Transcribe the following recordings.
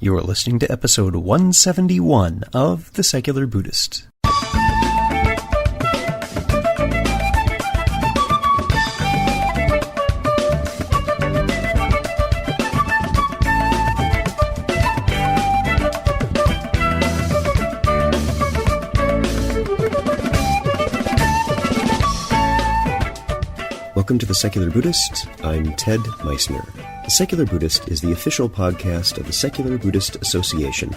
You're listening to episode 171 of The Secular Buddhist. Welcome to The Secular Buddhist. I'm Ted Meissner. The Secular Buddhist is the official podcast of the Secular Buddhist Association,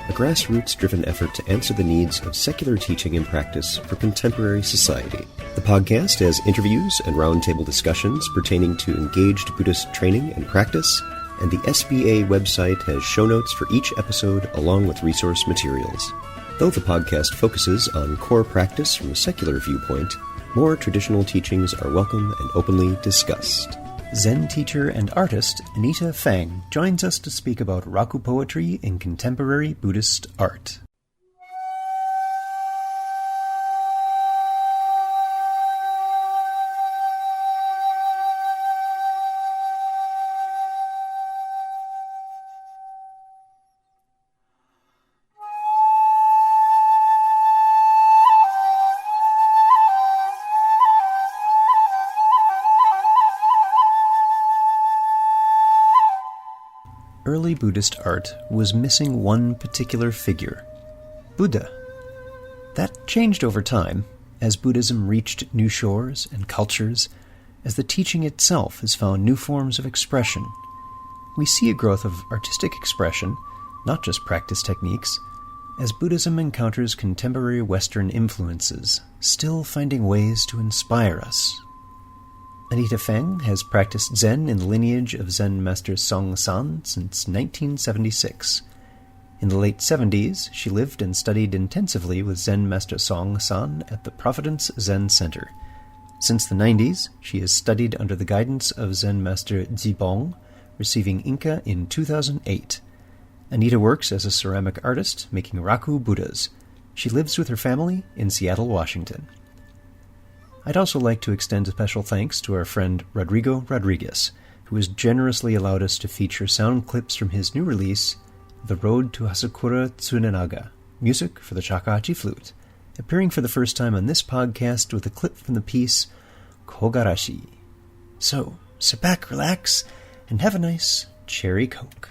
a grassroots-driven effort to answer the needs of secular teaching and practice for contemporary society. The podcast has interviews and roundtable discussions pertaining to engaged Buddhist training and practice, and the SBA website has show notes for each episode along with resource materials. Though the podcast focuses on core practice from a secular viewpoint, more traditional teachings are welcome and openly discussed. Zen teacher and artist Anita Feng joins us to speak about Raku poetry in contemporary Buddhist art. Early Buddhist art was missing one particular figure, Buddha. That changed over time, as Buddhism reached new shores and cultures, as the teaching itself has found new forms of expression. We see a growth of artistic expression, not just practice techniques, as Buddhism encounters contemporary Western influences, still finding ways to inspire us. Anita Feng has practiced Zen in the lineage of Zen Master Song San since 1976. In the late 70s, she lived and studied intensively with Zen Master Song San at the Providence Zen Center. Since the 90s, she has studied under the guidance of Zen Master Zibong, receiving Inca in 2008. Anita works as a ceramic artist, making Raku Buddhas. She lives with her family in Seattle, Washington. I'd also like to extend special thanks to our friend Rodrigo Rodriguez, who has generously allowed us to feature sound clips from his new release, The Road to Hasakura Tsunenaga, music for the shakuhachi flute, appearing for the first time on this podcast with a clip from the piece Kogarashi. So, sit back, relax, and have a nice cherry Coke.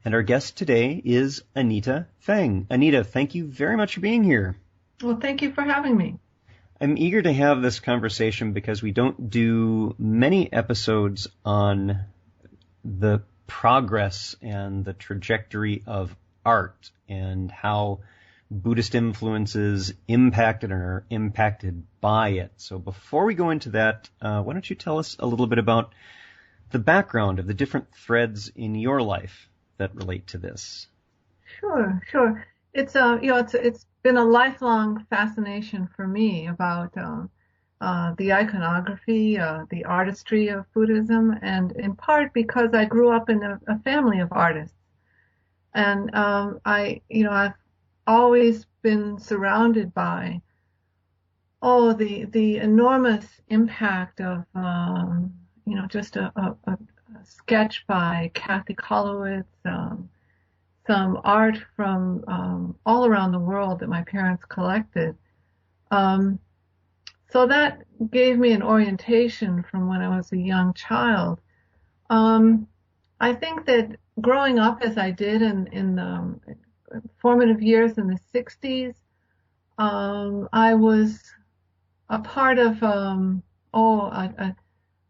And our guest today is Anita Feng. Anita, thank you very much for being here. Well, thank you for having me. I'm eager to have this conversation because we don't do many episodes on the progress and the trajectory of art and how Buddhist influences impacted and are impacted by it. So before we go into that, why don't you tell us a little bit about the background of the different threads in your life that relate to this? Sure. It's been a lifelong fascination for me about the iconography, the artistry of Buddhism, and in part because I grew up in a family of artists, and I've always been surrounded by the enormous impact of just a sketch by Kathy Kollowitz. Some art from all around the world that my parents collected. So that gave me an orientation from when I was a young child. I think that growing up as I did in the formative years in the 60s, I was a part of a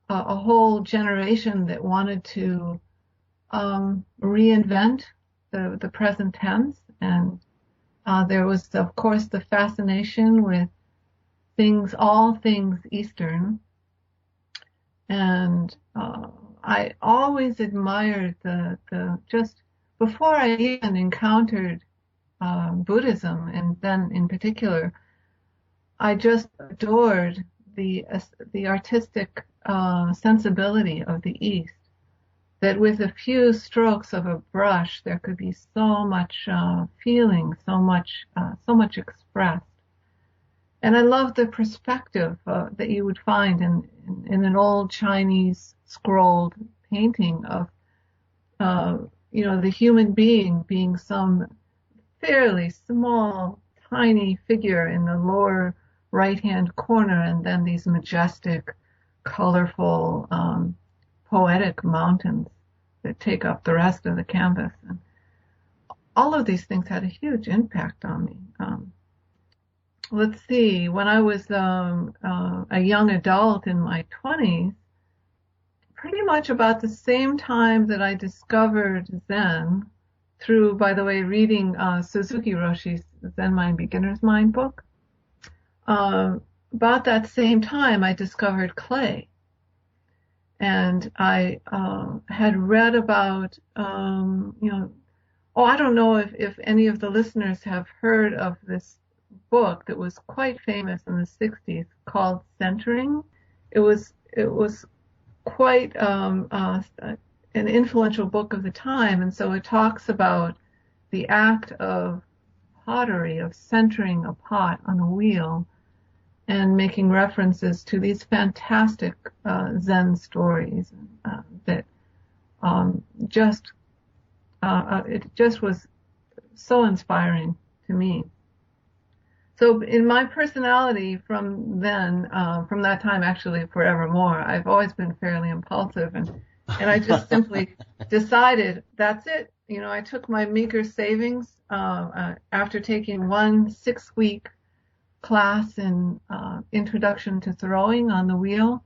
whole generation that wanted to reinvent the present tense, and there was, of course, the fascination with all things Eastern, and I always admired the just before I even encountered Buddhism, and then in particular, I just adored the artistic sensibility of the East. That with a few strokes of a brush, there could be so much feeling, so much expressed. And I love the perspective that you would find in an old Chinese scrolled painting of the human being some fairly small, tiny figure in the lower right-hand corner, and then these majestic, colorful, poetic mountains that take up the rest of the canvas. And all of these things had a huge impact on me. Let's see, when I was a young adult in my 20s, pretty much about the same time that I discovered Zen, through, by the way, reading Suzuki Roshi's Zen Mind, Beginner's Mind book, about that same time I discovered clay. And I had read about, I don't know if any of the listeners have heard of this book that was quite famous in the 60s called Centering. It was quite an influential book of the time, and so it talks about the act of pottery, of centering a pot on a wheel, and making references to these fantastic Zen stories that it just was so inspiring to me. So in my personality from then, from that time, actually forevermore, I've always been fairly impulsive, and I just simply decided that's it. I took my meager savings after taking one 6-week class in Introduction to Throwing on the wheel.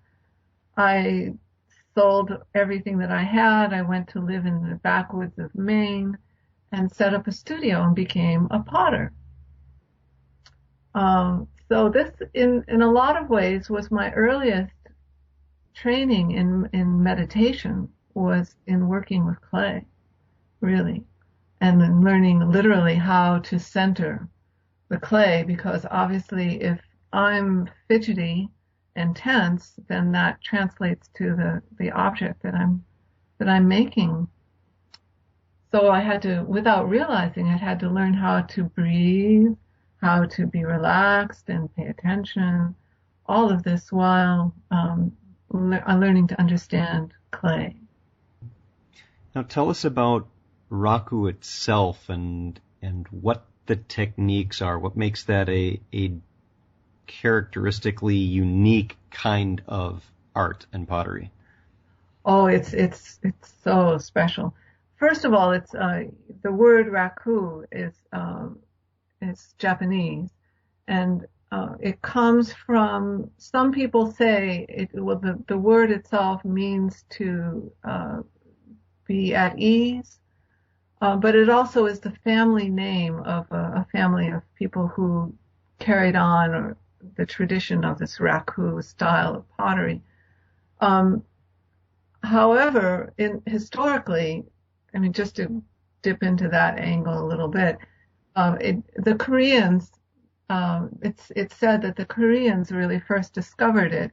I sold everything that I had. I went to live in the backwoods of Maine and set up a studio and became a potter. So this, in a lot of ways, was my earliest training in meditation, was in working with clay, really, and then learning literally how to center the clay, because obviously if I'm fidgety and tense, then that translates to the object that I'm making. So I had to, without realizing, I had to learn how to breathe, how to be relaxed and pay attention, all of this while learning to understand clay. Now tell us about Raku itself and what the techniques are. What makes that a characteristically unique kind of art and pottery? Oh, it's so special. First of all, it's the word Raku is Japanese, and it comes from, some people say the word itself means to be at ease, but it also is the family name of a family of people who carried on the tradition of this Raku style of pottery. However, historically, just to dip into that angle a little bit, the Koreans, it's said that the Koreans really first discovered it,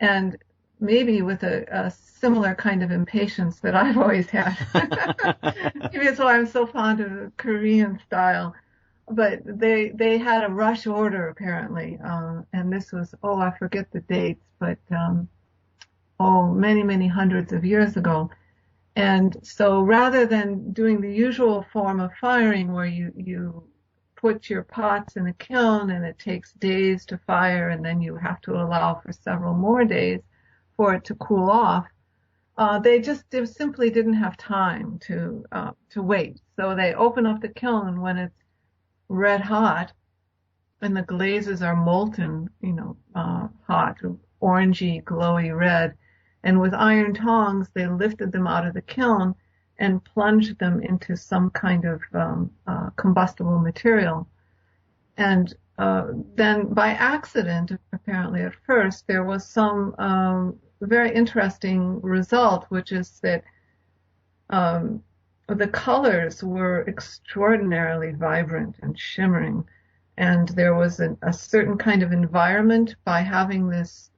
and maybe with a similar kind of impatience that I've always had. Maybe that's why I'm so fond of the Korean style. But they had a rush order apparently, and this was, I forget the dates, but many, many hundreds of years ago. And so rather than doing the usual form of firing where you put your pots in a kiln and it takes days to fire and then you have to allow for several more days for it to cool off, they simply didn't have time to wait. So they open up the kiln when it's red hot and the glazes are molten, hot, orangey, glowy red. And with iron tongs, they lifted them out of the kiln and plunged them into some kind of combustible material. And then by accident, apparently at first, there was some very interesting result, which is that the colors were extraordinarily vibrant and shimmering. And there was a certain kind of environment by having this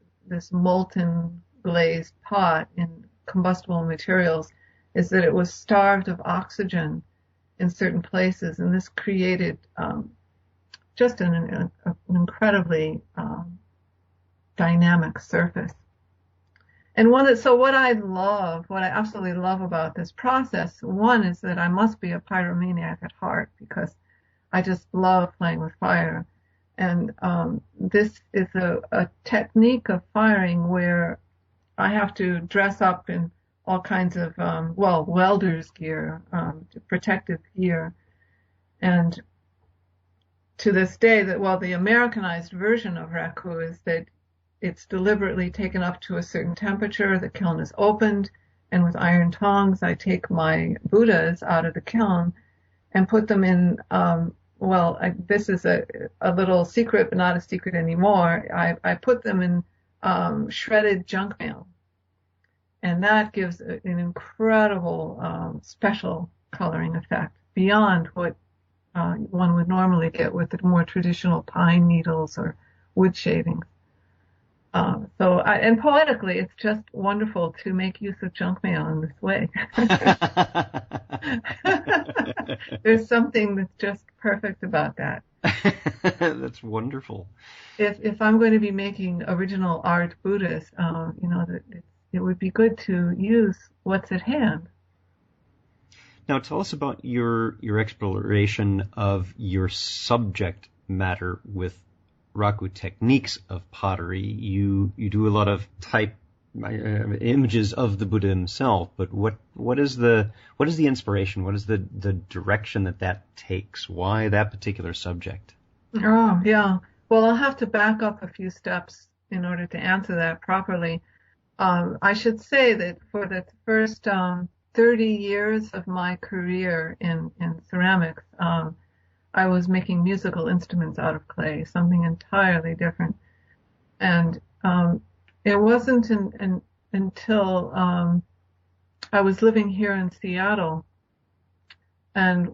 molten glazed pot in combustible materials, is that it was starved of oxygen in certain places, and this created just an incredibly dynamic surface. And what I absolutely love about this process, one is that I must be a pyromaniac at heart because I just love playing with fire. And this is a technique of firing where I have to dress up in all kinds of, welder's gear, protective gear. And to this day, the Americanized version of Raku is that it's deliberately taken up to a certain temperature, the kiln is opened, and with iron tongs, I take my Buddhas out of the kiln and put them in, this is a little secret, but not a secret anymore. I put them in shredded junk mail. And that gives an incredible special coloring effect beyond what one would normally get with the more traditional pine needles or wood shavings. And poetically, it's just wonderful to make use of junk mail in this way. There's something that's just perfect about that. That's wonderful. If I'm going to be making original art Buddhist, it would be good to use what's at hand. Now, tell us about your exploration of your subject matter with Raku techniques of pottery. You do a lot of images of the Buddha himself, but what is the inspiration? What is the direction that takes? Why that particular subject? Oh, yeah. Well, I'll have to back up a few steps in order to answer that properly. I should say that for the first 30 years of my career in ceramics, I was making musical instruments out of clay, something entirely different. And it wasn't until I was living here in Seattle and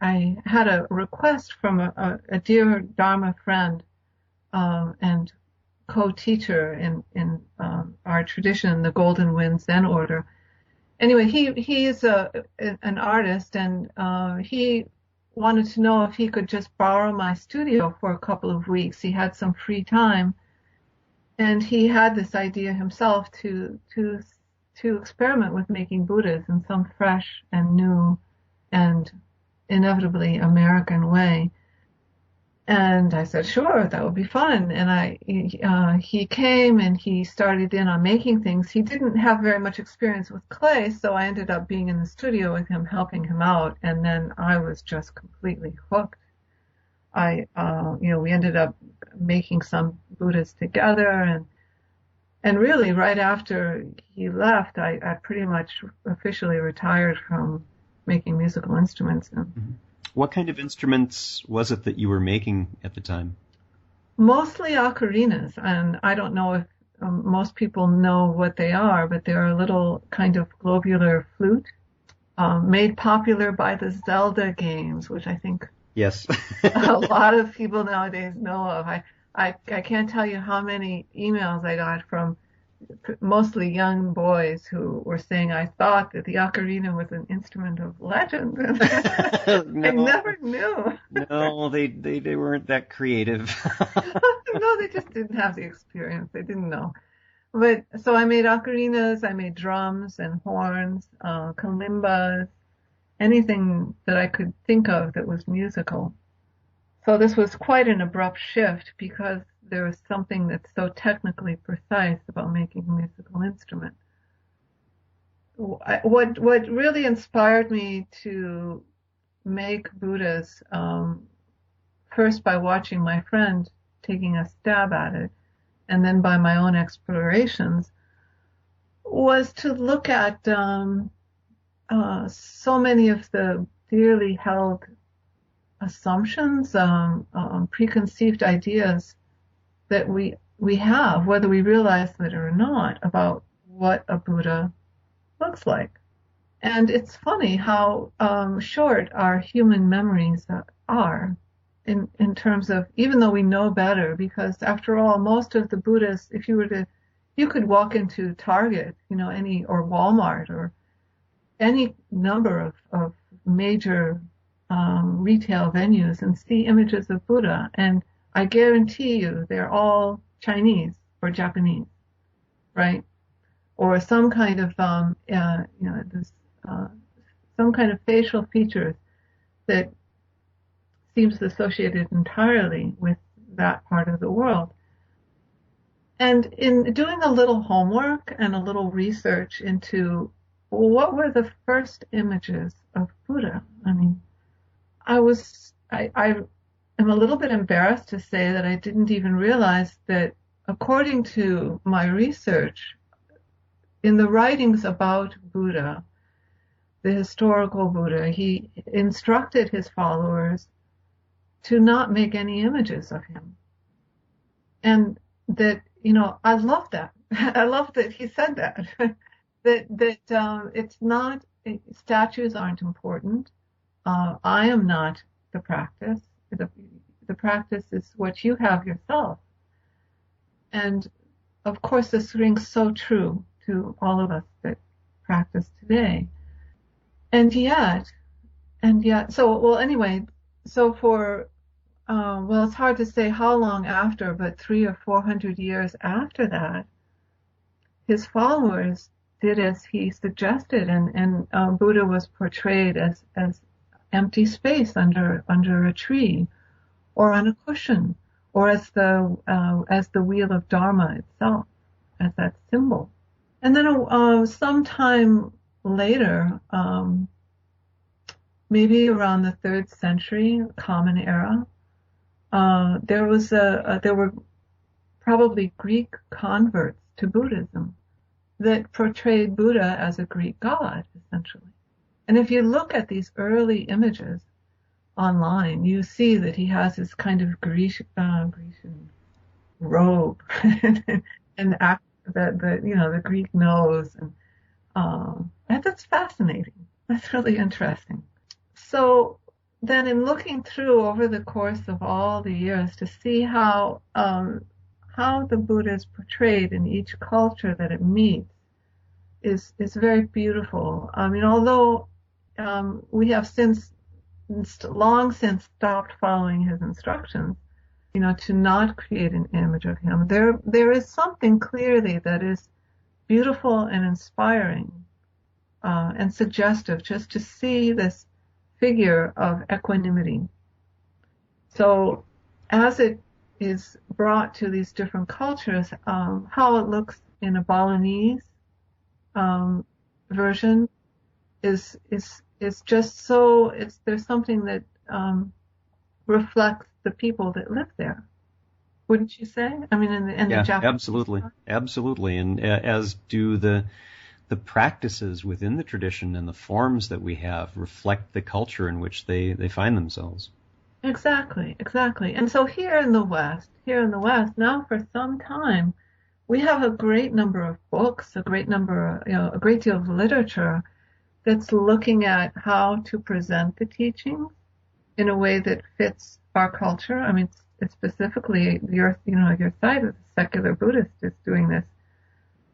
I had a request from a dear Dharma friend and co-teacher in our tradition, the Golden Wind Zen Order. Anyway, he's an artist, and he wanted to know if he could just borrow my studio for a couple of weeks. He had some free time, and he had this idea himself to experiment with making Buddhas in some fresh and new and inevitably American way. And I said, sure, that would be fun. And he came and he started in on making things. He didn't have very much experience with clay, so I ended up being in the studio with him, helping him out. And then I was just completely hooked. We ended up making some Buddhas together. And really right after he left, I pretty much officially retired from making musical instruments. Mm-hmm. What kind of instruments was it that you were making at the time? Mostly ocarinas, and I don't know if most people know what they are, but they're a little kind of globular flute made popular by the Zelda games, which I think yes, a lot of people nowadays know of. I can't tell you how many emails I got from mostly young boys who were saying I thought that the ocarina was an instrument of legend. No, I never knew. No, they weren't that creative. No, they just didn't have the experience. They didn't know. But so I made ocarinas, I made drums and horns, kalimbas, anything that I could think of that was musical. So this was quite an abrupt shift because there was something that's so technically precise about making a musical instrument. What really inspired me to make Buddhas, first by watching my friend taking a stab at it, and then by my own explorations, was to look at so many of the dearly held assumptions, preconceived ideas that we have, whether we realize it or not, about what a Buddha looks like. And it's funny how short our human memories are in terms of, even though we know better, because after all, most of the Buddhists, you could walk into Target, or Walmart or any number of major retail venues and see images of Buddha, and I guarantee you they're all Chinese or Japanese. right? Or some kind of, some kind of facial features that seems associated entirely with that part of the world. And in doing a little homework and a little research into what were the first images of Buddha, I mean, I am a little bit embarrassed to say that I didn't even realize that according to my research, in the writings about Buddha, the historical Buddha, he instructed his followers to not make any images of him. And that, I love that. I love that he said that. It's not, statues aren't important. I am not the practice. The practice is what you have yourself. And of course, this rings so true to all of us that practice today. And yet, anyway, so for, it's hard to say how long after, but 300 or 400 years after that, his followers did as he suggested, and Buddha was portrayed as empty space under a tree, or on a cushion, or as the wheel of Dharma itself, as that symbol. And then sometime later, maybe around the 3rd century, Common Era, there were probably Greek converts to Buddhism that portrayed Buddha as a Greek god, essentially. And if you look at these early images online, you see that he has this kind of Grecian robe and the Greek nose, and that's fascinating. That's really interesting. So then, in looking through over the course of all the years to see how the Buddha is portrayed in each culture that it meets is very beautiful. I mean, although we have long since stopped following his instructions, to not create an image of him, there is something clearly that is beautiful and inspiring and suggestive just to see this figure of equanimity. So as it is brought to these different cultures, how it looks in a Balinese version is just so, there's something that reflects the people that live there. Wouldn't you say? I mean, in the Japanese. Absolutely. And as do the practices within the tradition and the forms that we have reflect the culture in which they find themselves. Exactly. And so here in the West, now for some time, we have a great number of books, a great deal of literature that's looking at how to present the teachings in a way that fits our culture. I mean, specifically your side of the secular Buddhist is doing this,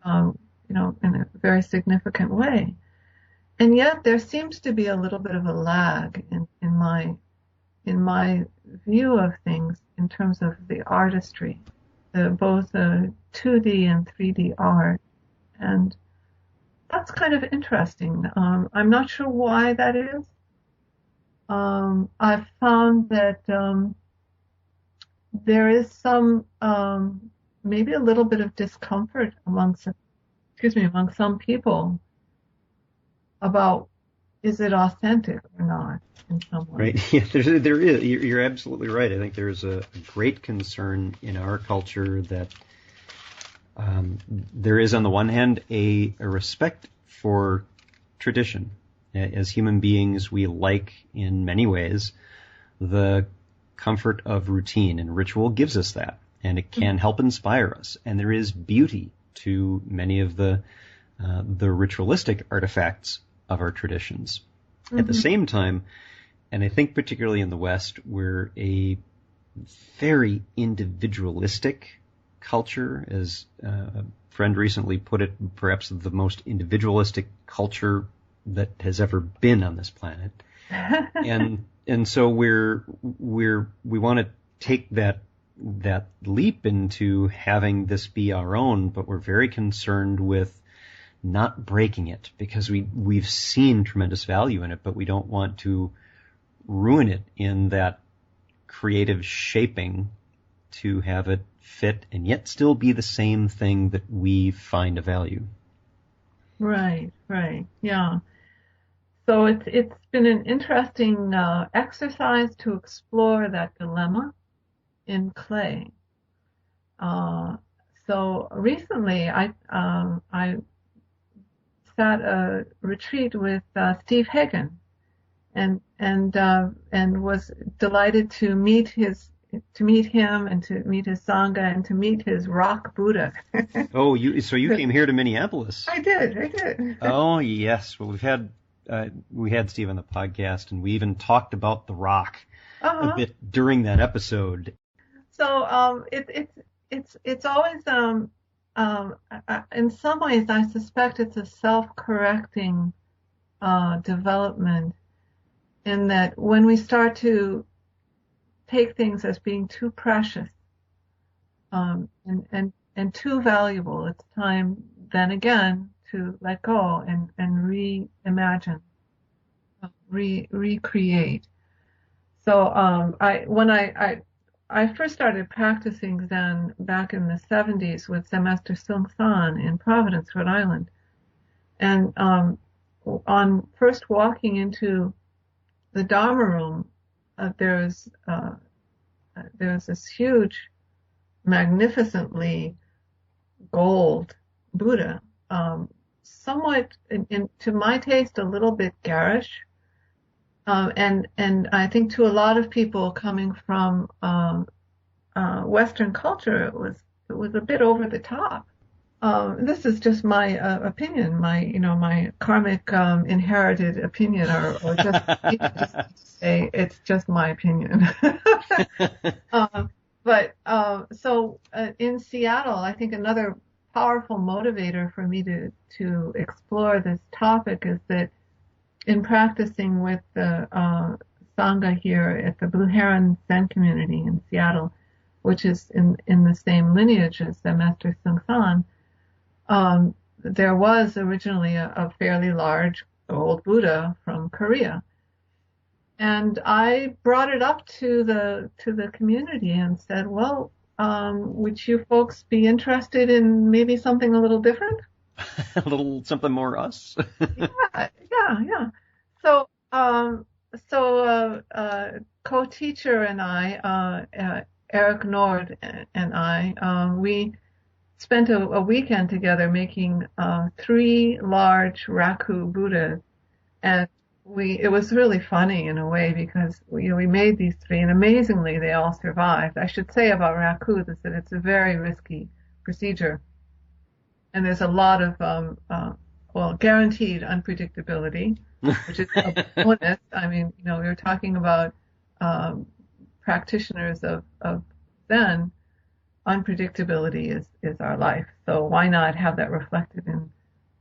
in a very significant way. And yet there seems to be a little bit of a lag in my view of things in terms of the artistry, both 2D and 3D art. And that's kind of interesting. I'm not sure why that is. I've found that there is some, maybe a little bit of discomfort among some people about, is it authentic or not in some way? Right. Yeah, there is. You're absolutely right. I think there's a great concern in our culture that there is, on the one hand, a respect for tradition. As human beings, we like, in many ways, the comfort of routine, and ritual gives us that, and it can help inspire us. And there is beauty to many of the ritualistic artifacts of our traditions. At the same time, and I think particularly in the West, we're a very individualistic culture, as a friend recently put it, perhaps the most individualistic culture that has ever been on this planet. And so we want to take that that leap into having this be our own, but we're very concerned with not breaking it because we've seen tremendous value in it, but we don't want to ruin it in that creative shaping to have it fit and yet still be the same thing that we find a value. Right, yeah. So it's been an interesting exercise to explore that dilemma in clay. So recently, I sat a retreat with Steve Hagen, and was delighted to meet him and to meet his sangha and to meet his rock Buddha. Oh, you came here to Minneapolis? I did. Oh yes, well we had Steve on the podcast, and we even talked about the rock a bit during that episode. So it's always in some ways I suspect it's a self-correcting development, in that when we start to take things as being too precious and too valuable, it's time then again to let go and reimagine, recreate. So when I first started practicing Zen back in the 70s with Zen Master Seung San in Providence, Rhode Island. And on first walking into the Dharma room, there's this huge, magnificently gold Buddha, somewhat, to my taste, a little bit garish. And I think to a lot of people coming from Western culture, it was a bit over the top. This is just my opinion, my karmic inherited opinion, or just say it's just my opinion. But in Seattle, I think another powerful motivator for me to explore this topic is that in practicing with the Sangha here at the Blue Heron Zen community in Seattle, which is in the same lineage as the Master Seung San, there was originally a fairly large gold Buddha from Korea. And I brought it up to the community and said, well, would you folks be interested in maybe something a little different? A little something more us? Yeah. So, co-teacher and I, Eric Nord and I, we spent a weekend together making 3 large Raku Buddhas, and it was really funny in a way because we made these 3, and amazingly they all survived. I should say about Raku is that it's a very risky procedure, and there's a lot of guaranteed unpredictability, which is a bonus. I mean, we were talking about practitioners of Zen. Unpredictability is our life, so why not have that reflected in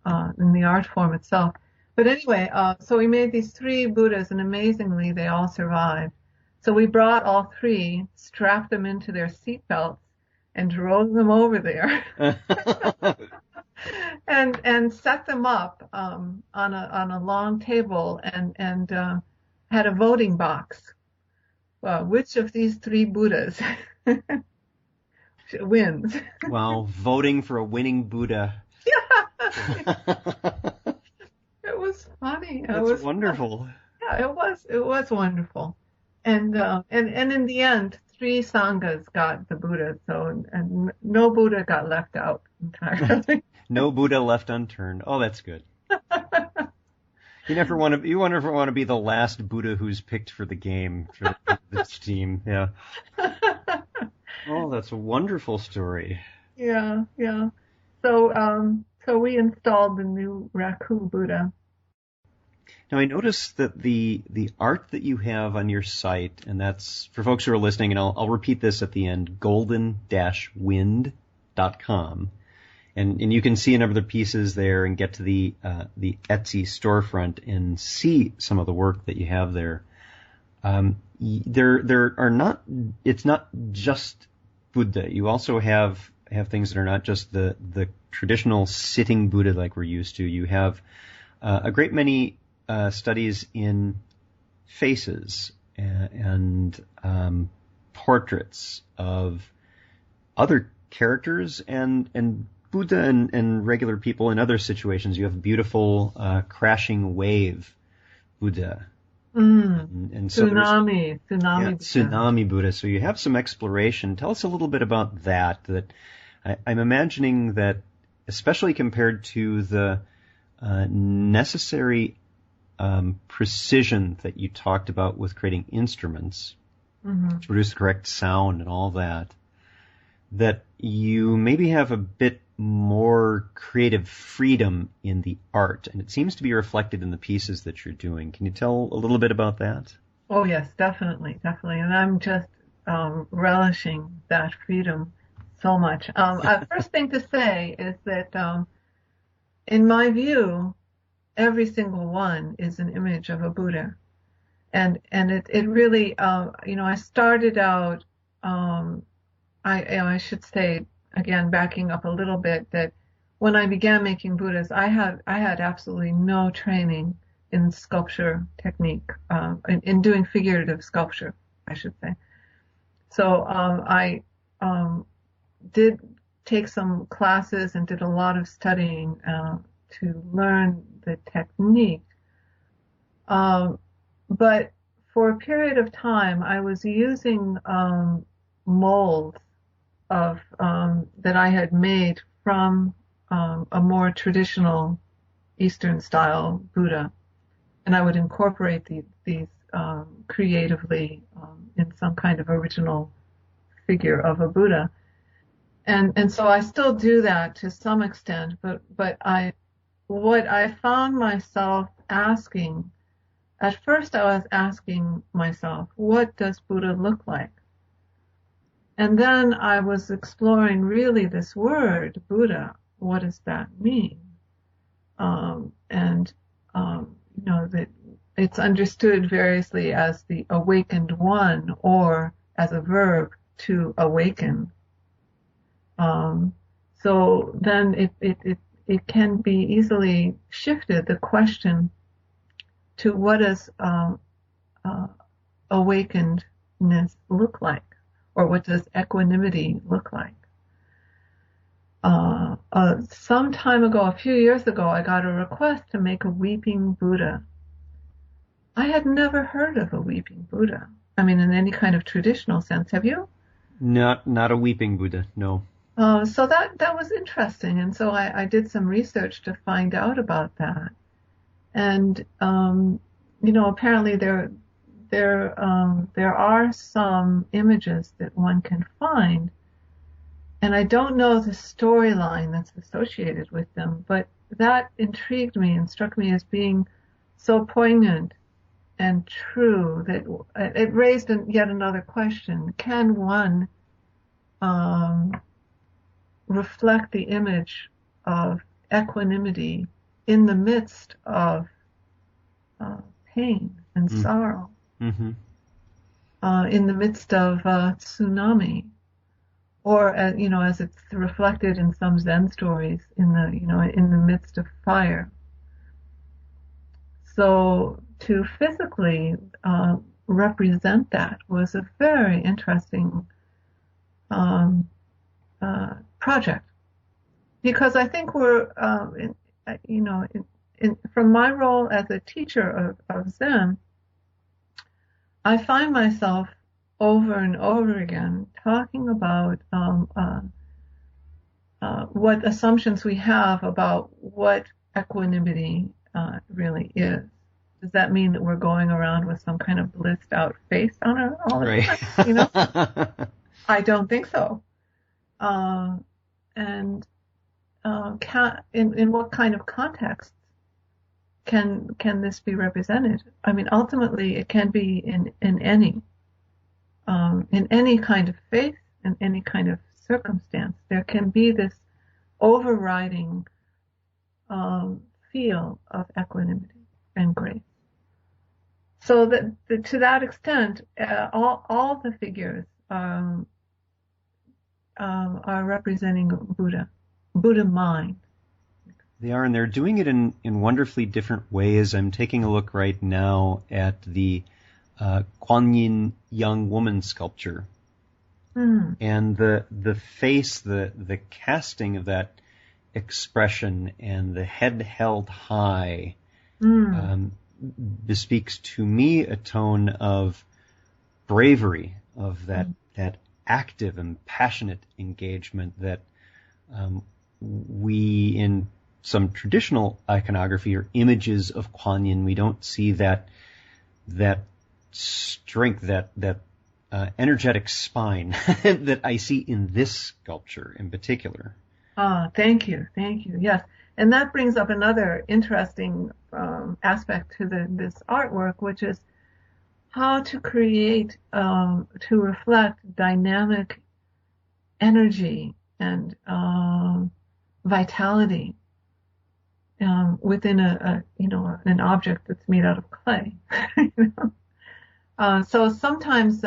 the art form itself? But anyway, so we made these 3 Buddhas, and amazingly, they all survived. So we brought all 3, strapped them into their seat belts, and drove them over there, and set them up on a long table, and had a voting box. Well, which of these 3 Buddhas wins? Wow, voting for a winning Buddha. Yeah. It was funny. That's wonderful. Yeah, it was wonderful. And in the end, 3 sanghas got the Buddha, and no Buddha got left out entirely. No Buddha left unturned. Oh, that's good. You never want to be the last Buddha who's picked for the game for this team. Yeah. Oh, that's a wonderful story. Yeah. So we installed the new Raku Buddha. Now, I noticed that the art that you have on your site, and that's for folks who are listening, and I'll repeat this at the end, golden-wind.com. And you can see a number of the pieces there and get to the Etsy storefront and see some of the work that you have there. There are not. It's not just Buddha, you also have things that are not just the traditional sitting Buddha like we're used to. You have a great many studies in faces and portraits of other characters and Buddha and regular people in other situations. You have beautiful crashing wave Buddha. And so tsunami Buddha. Tsunami Buddha. So you have some exploration. Tell us a little bit about that. I'm imagining that, especially compared to the necessary precision that you talked about with creating instruments to produce the correct sound and all that, that you maybe have a bit more creative freedom in the art, and it seems to be reflected in the pieces that you're doing. Can you tell a little bit about that? Oh yes, definitely. And I'm just relishing that freedom so much. First thing to say is that in my view, every single one is an image of a Buddha. And it really, I started out, I should say, again, backing up a little bit, that when I began making Buddhas, I had absolutely no training in sculpture technique, in doing figurative sculpture, I should say. So I did take some classes and did a lot of studying to learn the technique. But for a period of time, I was using molds of that I had made from a more traditional Eastern style Buddha, and I would incorporate these creatively in some kind of original figure of a Buddha, and so I still do that to some extent. But what I found myself asking, at first I was asking myself, what does Buddha look like? And then I was exploring really this word, Buddha. What does that mean? That it's understood variously as the awakened one, or as a verb, to awaken. So then it can be easily shifted, the question, to what does awakenedness look like? Or what does equanimity look like? Some time ago, a few years ago, I got a request to make a weeping Buddha. I had never heard of a weeping Buddha. I mean, in any kind of traditional sense. Have you? Not a weeping Buddha, no. So that was interesting, and so I did some research to find out about that. And apparently there are some images that one can find, and I don't know the storyline that's associated with them, but that intrigued me and struck me as being so poignant and true that it raised yet another question. Can one reflect the image of equanimity in the midst of pain and sorrow, in the midst of tsunami, or as it's reflected in some Zen stories, in the midst of fire? So to physically represent that was a very interesting project, because I think we're from my role as a teacher of Zen, I find myself over and over again talking about what assumptions we have about what equanimity really is. Does that mean that we're going around with some kind of blissed out face on it all the time? I don't think so. In what kind of context can this be represented? I mean, ultimately, it can be in any kind of faith, in any kind of circumstance. There can be this overriding feel of equanimity and grace. So that to that extent, all the figures are representing Buddha mind. They are, and they're doing it in wonderfully different ways. I'm taking a look right now at the Kuan Yin young woman sculpture. And the face, the casting of that expression and the head held high bespeaks to me a tone of bravery, of that active and passionate engagement that we, in some traditional iconography or images of Kuan Yin, we don't see that strength, that energetic spine that I see in this sculpture in particular. Thank you. Yes, and that brings up another interesting aspect to this artwork, which is how to create, to reflect dynamic energy and vitality within an object that's made out of clay. So sometimes,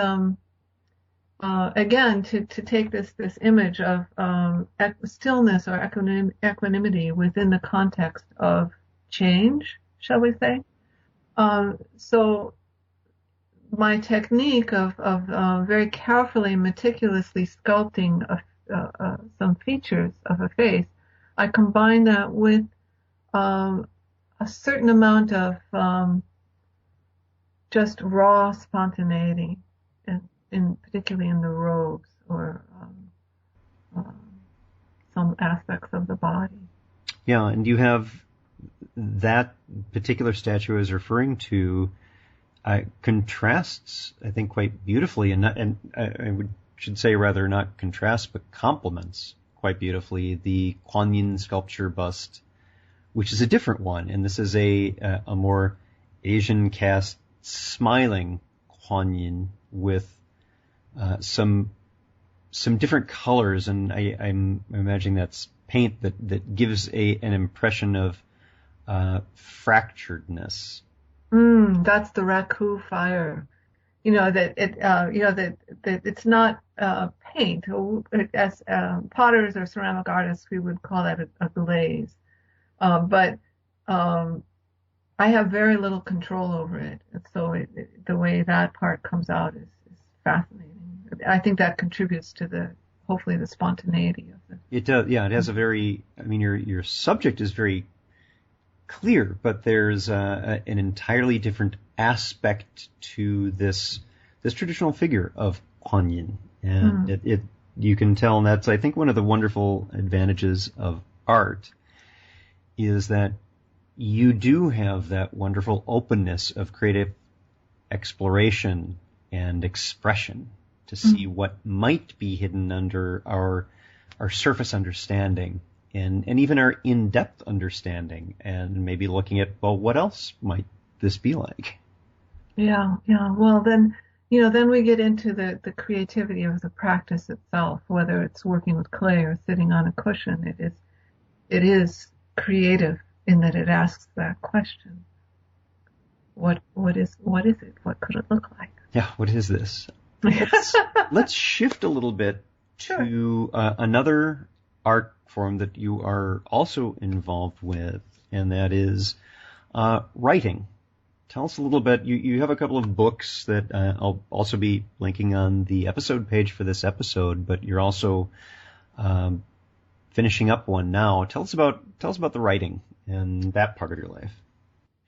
again, to take this image of stillness or equanimity within the context of change, shall we say? So my technique of very carefully, meticulously sculpting some features of a face, I combine that with a certain amount of just raw spontaneity, particularly in the robes or some aspects of the body. Yeah, and you have that particular statue I was referring to contrasts, I think, quite beautifully, and I should say rather not contrasts, but complements quite beautifully the Kuan Yin sculpture bust, which is a different one, and this is a more Asian cast, smiling Kuan Yin with some different colors, and I'm imagining that's paint that gives an impression of fracturedness. That's the Raku fire. That it's not paint. As potters or ceramic artists, we would call that a glaze. But I have very little control over it. And so the way that part comes out is fascinating. I think that contributes to hopefully the spontaneity of it. It does, yeah. It has a very, your subject is very clear, but there's an entirely different aspect to this traditional figure of Kuan Yin, and you can tell, and that's, I think, one of the wonderful advantages of art is that you do have that wonderful openness of creative exploration and expression to see what might be hidden under our surface understanding and even our in-depth understanding, and maybe looking at, well, what else might this be like? Yeah. Well, then we get into the creativity of the practice itself, whether it's working with clay or sitting on a cushion. It is creative in that it asks that question. What is it? What could it look like? Yeah, what is this? Let's shift a little bit to another art form that you are also involved with, and that is writing. Tell us a little bit. You have a couple of books that I'll also be linking on the episode page for this episode, but you're also finishing up one now. Tell us about the writing and that part of your life.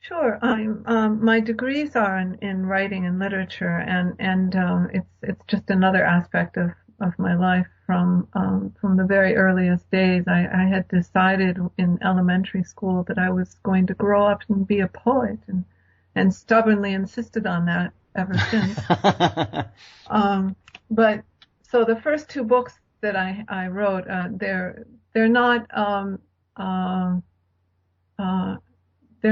Sure. My degrees are in writing and literature, and it's just another aspect of my life from the very earliest days. I had decided in elementary school that I was going to grow up and be a poet, and stubbornly insisted on that ever since. But so the first two books that I wrote, they're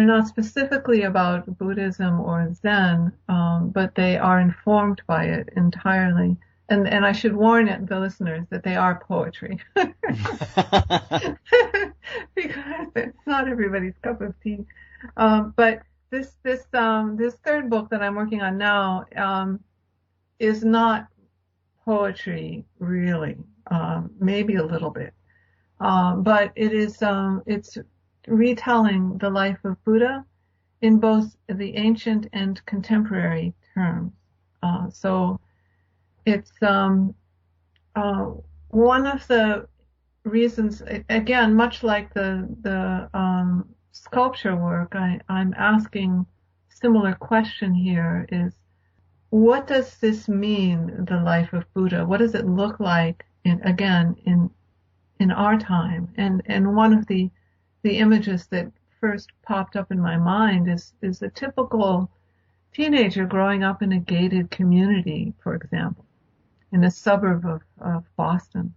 not specifically about Buddhism or Zen, but they are informed by it entirely. And I should warn the listeners that they are poetry. Because it's not everybody's cup of tea. But this third book that I'm working on now is not poetry, really. maybe a little bit. But it's retelling the life of Buddha in both the ancient and contemporary terms. So it's one of the reasons, again, much like the sculpture work, I'm asking similar question here is, what does this mean, the life of Buddha? What does it look like in our time? And one of the images that first popped up in my mind is a typical teenager growing up in a gated community, for example, in a suburb of Boston.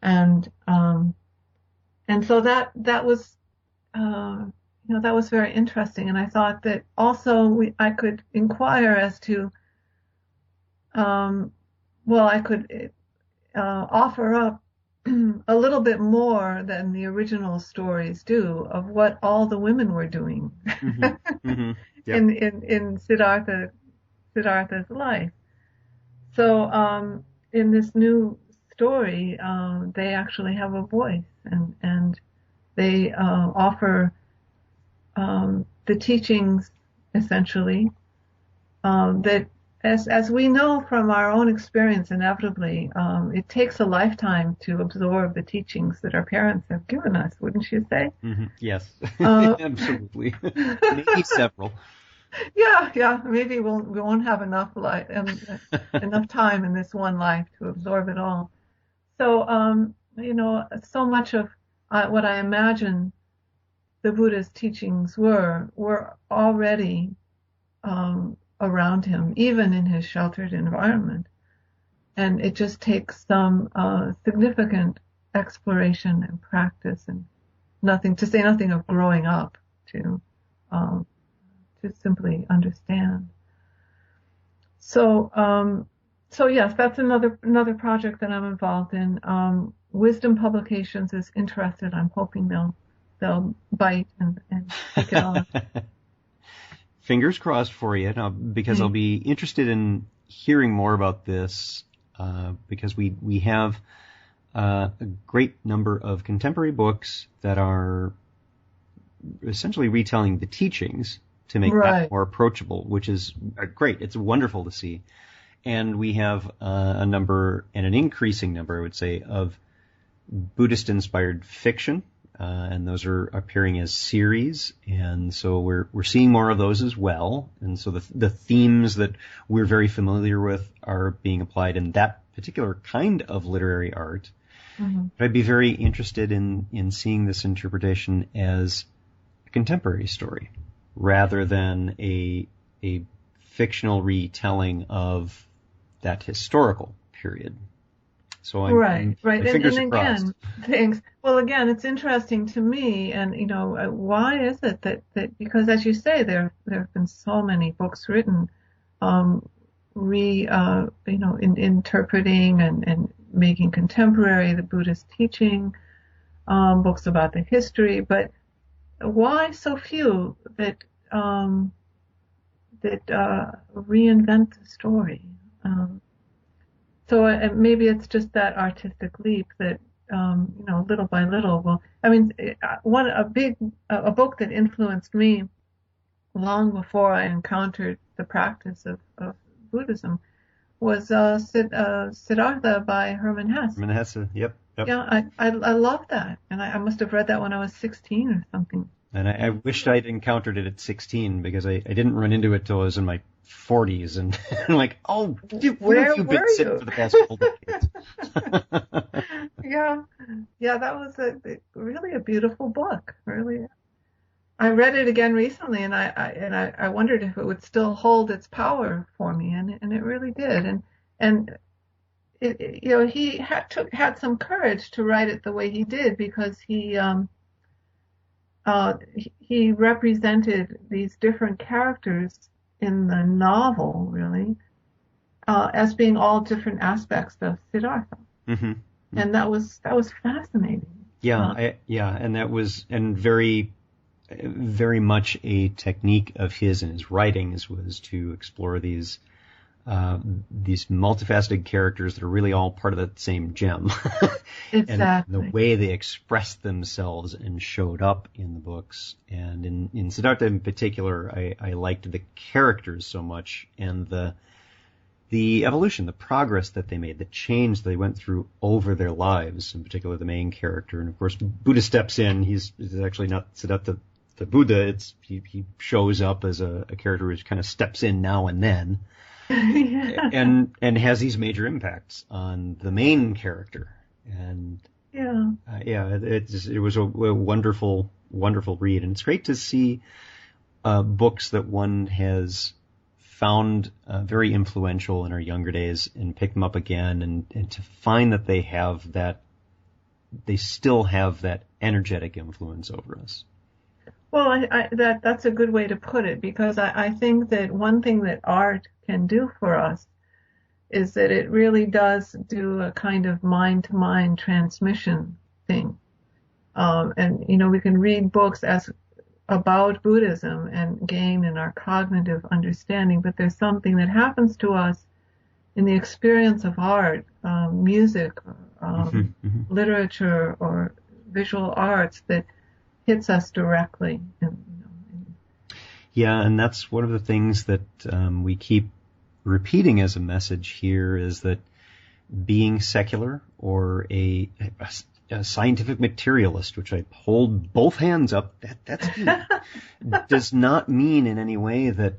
And so that was that was very interesting, and I thought that also I could inquire as to I could offer up a little bit more than the original stories do of what all the women were doing Yep. in Siddhartha's life. So in this new story, they actually have a voice, and they offer the teachings, essentially, that as we know from our own experience, inevitably, it takes a lifetime to absorb the teachings that our parents have given us, wouldn't you say? Mm-hmm. Yes, absolutely. Maybe several. Yeah. Maybe we won't have enough time in this one life to absorb it all. So, so much of what I imagine the Buddha's teachings were already around him, even in his sheltered environment. And it just takes some significant exploration and practice, and nothing of growing up to simply understand. So yes, that's another project that I'm involved in. Wisdom Publications is interested. I'm hoping they'll bite and take it on. Fingers crossed for you, because I'll be interested in hearing more about this, because we have a great number of contemporary books that are essentially retelling the teachings to make that more approachable, which is great. It's wonderful to see. And we have a number, and an increasing number, I would say, of Buddhist-inspired fiction, and those are appearing as series, and so we're seeing more of those as well. And so the themes that we're very familiar with are being applied in that particular kind of literary art. Mm-hmm. But I'd be very interested in seeing this interpretation as a contemporary story, rather than a fictional retelling of that historical period. So right. Fingers and crossed. Again, thanks. Well, again, it's interesting to me, and why is it that because, as you say, there have been so many books written, interpreting and making contemporary the Buddhist teaching, books about the history, but why so few that reinvent the story? So maybe it's just that artistic leap that, little by little. Well, I mean, a book that influenced me long before I encountered the practice of Buddhism was Siddhartha by Hermann Hesse. Hermann Hesse, yep. Yeah, I love that, and I must have read that when I was 16 or something. And I wished I'd encountered it at 16, because I didn't run into it till I was in my 40s, and I'm like, oh, where have you been sitting for the past couple decades? Yeah, that was really a beautiful book. Really, I read it again recently, and I wondered if it would still hold its power for me, and it really did. And he had some courage to write it the way he did, because he represented these different characters in the novel, really, as being all different aspects of Siddhartha. Mm-hmm. And that was fascinating. And that was very, very much a technique of his and his writings, was to explore these these multifaceted characters that are really all part of the same gem. Exactly. And the way they expressed themselves and showed up in the books. And in Siddhartha in particular, I liked the characters so much, and the evolution, the progress that they made, the change they went through over their lives, in particular the main character. And of course, Buddha steps in. He's actually not Siddhartha the Buddha. He shows up as a character who kind of steps in now and then. Yeah. And has these major impacts on the main character. And it was a wonderful read, and it's great to see books that one has found very influential in our younger days and pick them up again, and to find that they still have that energetic influence over us. Well, that's a good way to put it, because I think that one thing that art can do for us is that it really does do a kind of mind-to-mind transmission thing. And, we can read books about Buddhism and gain in our cognitive understanding, but there's something that happens to us in the experience of art, music, literature, or visual arts that hits us directly. Yeah, and that's one of the things that we keep repeating as a message here, is that being secular or a scientific materialist, which I hold both hands up, that's does not mean in any way that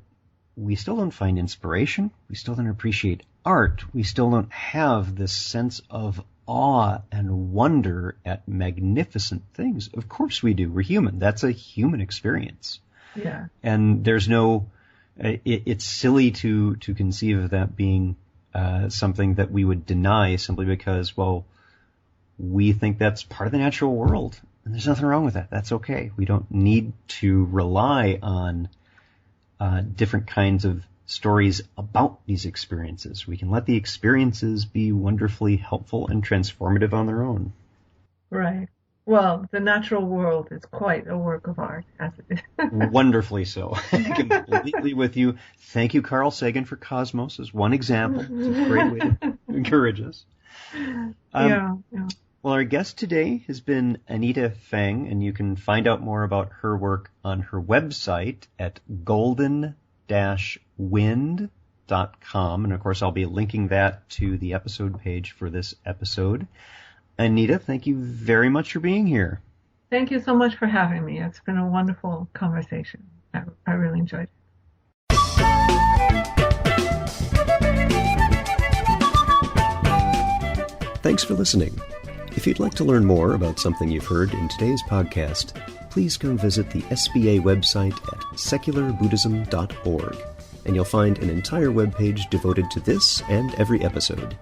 we still don't find inspiration, we still don't appreciate art, we still don't have this sense of awe and wonder at magnificent things. Of course we do. We're human. That's a human experience. Yeah. And there's no, it's silly to conceive of that being something that we would deny simply because, well, we think that's part of the natural world. And there's nothing wrong with that. That's okay. We don't need to rely on different kinds of stories about these experiences. We can let the experiences be wonderfully helpful and transformative on their own. Right. Well, the natural world is quite a work of art, as it is. Wonderfully so. Completely with you. Thank you, Carl Sagan, for Cosmos as one example. It's a great way to encourage us. Yeah. Well, our guest today has been Anita Feng, and you can find out more about her work on her website at golden-wind.com. And of course, I'll be linking that to the episode page for this episode. Anita, thank you very much for being here. Thank you so much for having me. It's been a wonderful conversation. I really enjoyed it. Thanks for listening. If you'd like to learn more about something you've heard in today's podcast, please come visit the SBA website at secularbuddhism.org, and you'll find an entire webpage devoted to this and every episode.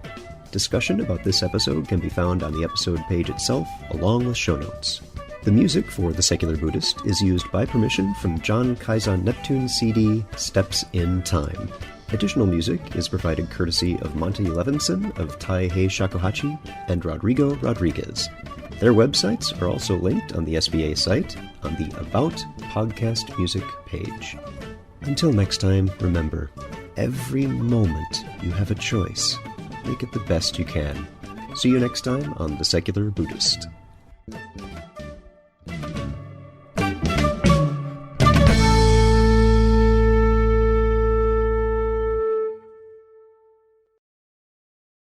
Discussion about this episode can be found on the episode page itself, along with show notes. The music for The Secular Buddhist is used by permission from John Kaizan Neptune's CD, Steps in Time. Additional music is provided courtesy of Monty Levinson of Taihei Shakuhachi and Rodrigo Rodriguez. Their websites are also linked on the SBA site on the About Podcast Music page. Until next time, remember, every moment you have a choice. Make it the best you can. See you next time on The Secular Buddhist.